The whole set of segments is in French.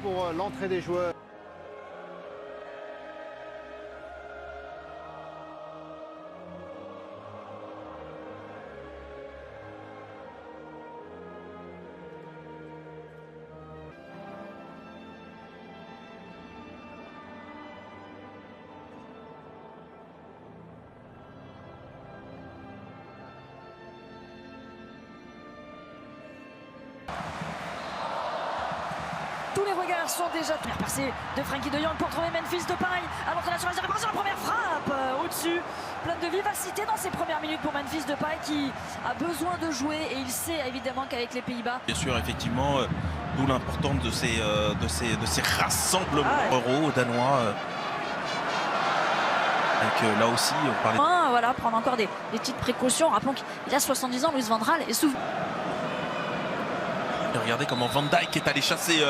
Pour l'entrée des joueurs. Tous les regards sont déjà percés de Frenkie de Jong pour trouver Memphis Depay. Alors que la surface de réparation, la première frappe au-dessus. Plein de vivacité dans ses premières minutes pour Memphis Depay qui a besoin de jouer et il sait évidemment qu'avec les Pays-Bas. Bien sûr, effectivement, d'où l'importance de ces rassemblements euros danois. Avec là aussi, on parlait. Voilà, prendre encore des petites précautions. Rappelons qu'il a 70 ans, Louis van Gaal, et souvent. Et regardez comment Van Dijk est allé chasser.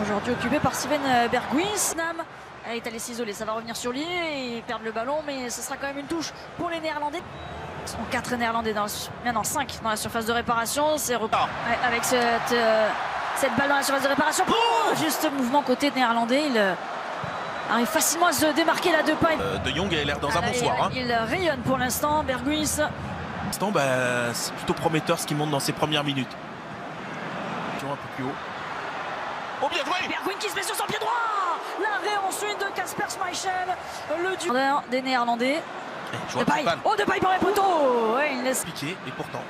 Aujourd'hui occupé par Steven Berghuis. Nam est allé s'isoler, ça va revenir sur lui et perdre le ballon, mais ce sera quand même une touche pour les Néerlandais. Ils sont 4 Néerlandais, maintenant 5 dans la surface de réparation. C'est avec cette balle dans la surface de réparation. Juste mouvement côté néerlandais, il arrive facilement à se démarquer là de Depay. De Jong a l'air dans un bon soir. Il rayonne pour l'instant, Berghuis. C'est plutôt prometteur ce qui monte dans ses premières minutes. Un peu plus haut. Oh, bien joué! Berghuis qui se met sur son pied droit. L'arrêt ensuite de Kasper Schmeichel, le duel des Néerlandais. Depay. Oh, Depay par les poteaux. Ouais, il laisse piquer et pourtant.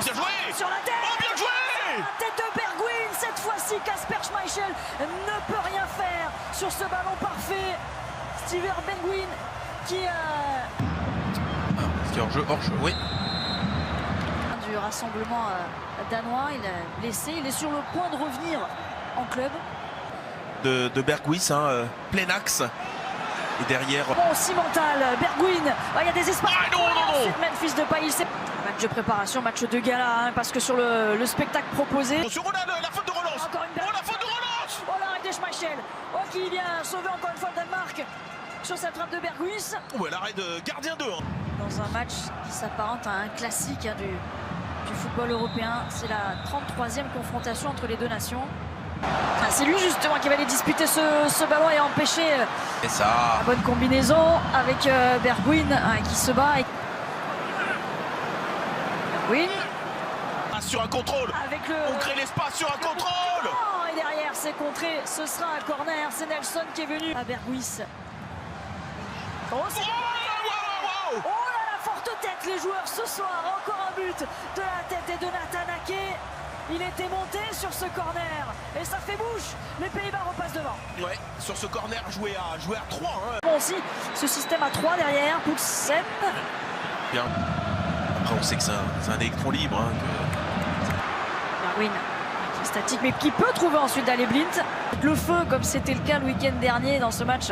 Bien joué sur la tête. Oh, bien joué! La tête de Berghuis. Cette fois-ci, Kasper Schmeichel ne peut rien faire sur ce ballon parfait. Steven Berghuis qui hors-jeu, oui. Du rassemblement danois, il est blessé, il est sur le point de revenir en club. De Berghuis, plein axe. Et derrière. Bon, cimental, Berghuis, il y a des espaces. Ah, non. Memphis Depay, il sait. Match de préparation, match de gala, parce que sur le spectacle proposé. Attention, on a la faute de relance. Encore une la faute de relance. Oh, l'arrêt de Schmeichel. Oh, qui vient sauver encore une fois le Danemark sur cette frappe de Berghuis. Ouais, l'arrêt de gardien 2. Dans un match qui s'apparente à un classique du football européen. C'est la 33e confrontation entre les deux nations. C'est lui justement qui va aller disputer ce ballon et empêcher la bonne combinaison avec Berghuis qui se bat. Berghuis. Sur un contrôle. On crée l'espace sur un contrôle. Et derrière c'est contré, ce sera un corner. C'est Nelson qui est venu à Berghuis. Oh là la forte tête les joueurs ce soir. Encore un but de la tête et de Nathan Ake. Il était monté sur ce corner et ça fait bouche. Les Pays-Bas repassent devant. Ouais, sur ce corner joué à 3. Bon aussi, ce système à 3 derrière, Poulsen. Bien. Après on sait que c'est un électron libre. Berghuis qui est statique mais qui peut trouver ensuite d'aller Blind. Le feu comme c'était le cas le week-end dernier dans ce match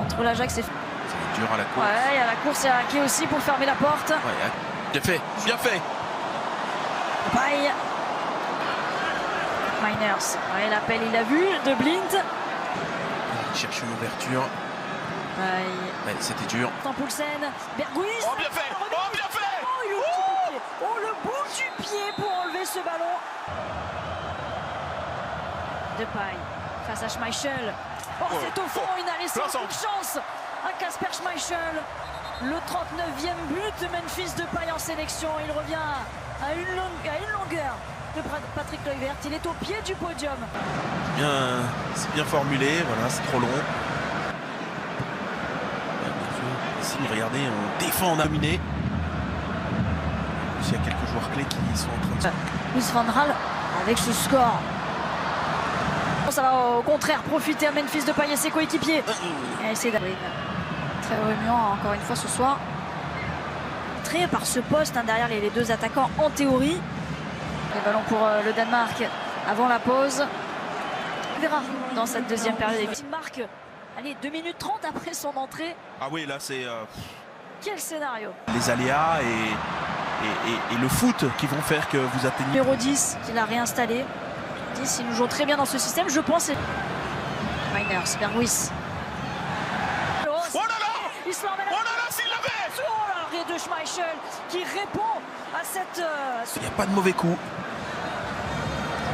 entre l'Ajax et... C'est dur à la course. Ouais, il y a la course et Ake aussi pour fermer la porte. Ouais, bien fait. Depay. Miners, ouais, l'appel il a vu de Blind. Il cherche une ouverture. Ouais, c'était dur. Poulsen, Berghuis. Oh bien fait. Oh le bout du pied pour enlever ce ballon. Depay face à Schmeichel. C'est au fond, il n'a laissé aucune chance à Kasper Schmeichel. Le 39e but de Memphis Depay en sélection. Il revient à une longueur de Patrick Kluivert. Il est au pied du podium. C'est bien formulé, voilà, c'est trop long. Ici, regardez, on défend, on a dominé. Il y a quelques joueurs clés qui sont en train de... Louis van Gaal avec ce score. Ça va au contraire profiter à Memphis Depay et ses coéquipiers. Et c'est très remuant encore une fois ce soir. Très par ce poste derrière les deux attaquants en théorie. Le ballon pour le Danemark avant la pause. On verra dans cette deuxième période. Il marque, allez, 2 minutes 30 après son entrée. Ah oui, là c'est... Quel scénario. Les aléas et le foot qui vont faire que vous atteignez... Numéro 10 qu'il a réinstallé. 10, il nous joue très bien dans ce système, je pense. Miners, Berghuis. Oh là là! Il se l'emmène. Oh là là, s'il l'avait! Oh là, l'arrêt de Schmeichel qui répond à cette... Il n'y a pas de mauvais coup.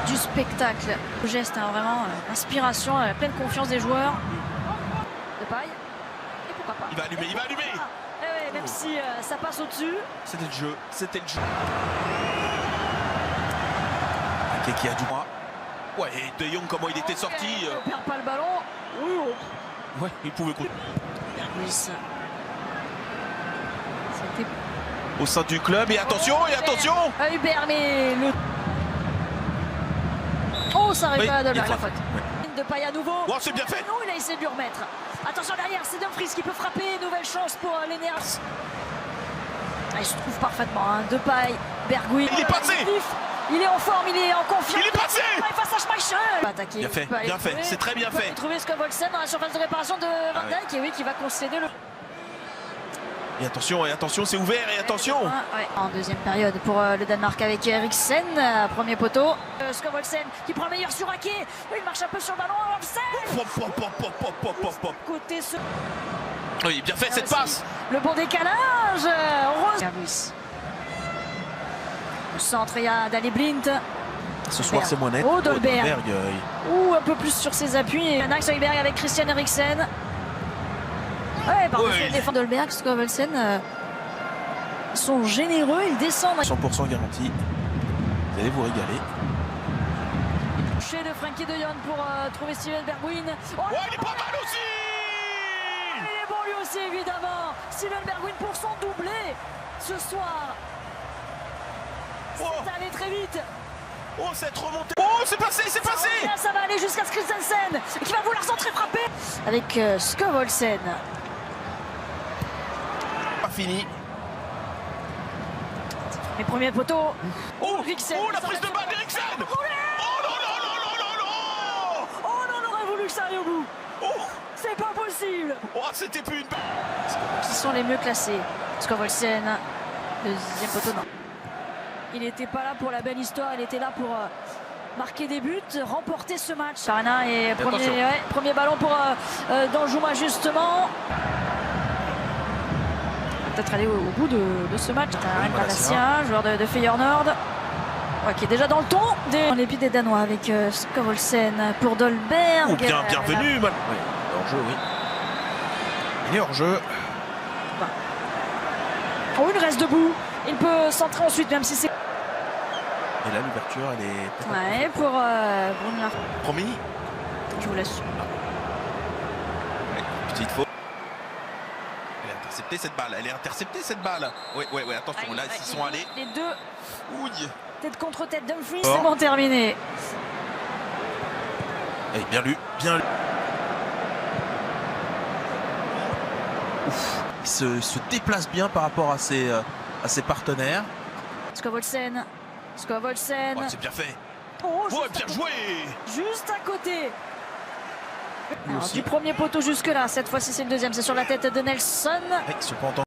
du spectacle. Le geste, hein, vraiment, inspiration, la pleine confiance des joueurs. De paille. Et pourquoi pas. Il va allumer, il va allumer. Ouais, même si ça passe au-dessus. C'était le jeu, c'était le jeu. Ake qui a du droit. Ouais, et De Jong, comment il était sorti. Il ne perd pas le ballon. Ouais, il pouvait courir. C'était Au sein du club, et attention, Hubert, mais le... Oh, ça arrive Oui, pas à Dolberg, il la frappe. faute. Ouais. De paille à nouveau. Oh, c'est bien fait. Non, il a essayé de lui remettre. Attention derrière, c'est Dumfries qui peut frapper. Nouvelle chance pour Lenners. Il se trouve parfaitement. Hein. De paille, Bergwijn. Il est passé. Il est en forme, il est en confiance. Il est passé. Face à Schmeichel. Attaquer. Bien fait, bien fait. C'est très bien fait. Trouver Skov-Olsen dans la surface de réparation de Van Dijk. Et oui, qui va concéder le... Et attention, c'est ouvert, et attention. Ouais. En deuxième période pour le Danemark avec Eriksen, premier poteau. Skov-Olsen qui prend le meilleur sur Ake. Il marche un peu sur le ballon. Côté ce... Oui, bien fait cette passe. Le bon décalage. Rose. Le centre, il y a Daley Blind. Ce soir, c'est moins net. Oh, Dolberg. Ou un peu plus sur ses appuis. Max Højbjerg avec Christian Eriksen. Ouais, par contre, les défenseurs Dolberg, Skov-Olsen sont généreux, ils descendent. 100% garanti. Vous allez vous régaler. Touché de Frenkie de Jong pour trouver Steven Bergwijn. Oh, il est pas mal aussi. Il est bon lui aussi, évidemment. Steven Bergwijn pour son doublé ce soir. C'est allé très vite. Oh, cette remontée. Oh, c'est passé. Ça va aller jusqu'à Christensen qui va vouloir centrer frapper avec Skov-Olsen. Pas fini. Les premiers poteaux. Oh, Eriksen. la prise de balle d'Eriksen. Oh non, on aurait voulu que ça aille au bout. Oh, C'est pas possible. oh, c'était plus une balle. Qui sont les mieux classés. Skov-Olsen, deuxième poteau, non. Il n'était pas là pour la belle histoire, il était là pour marquer des buts, remporter ce match. Sarina et premier ballon pour Danjuma justement. Peut-être aller au bout de ce match. Malacia, joueur de Feyenoord, qui est déjà dans le ton. Dans les pieds des Danois avec Skov-Olsen pour Dolberg. Oh, bienvenue. Oui, hors-jeu, oui. Il est hors-jeu. Oh, il reste debout. Il peut centrer ensuite, même si c'est... Et là, l'ouverture, elle est... Ouais, pour Brunner. Promis. Je vous laisse. Petite faute. Elle est interceptée cette balle. Oui, attention, là, ils sont allés. Les deux. Ouille. Tête contre tête, Dumfries, c'est bon, terminé. Et bien lu. Ouf. Il se déplace bien par rapport à ses partenaires. Skov-Olsen. Oh, c'est bien fait. Oh, bien joué. Juste à côté. Alors, du premier poteau jusque là, cette fois-ci c'est le deuxième, c'est sur la tête de Nelson. Cependant.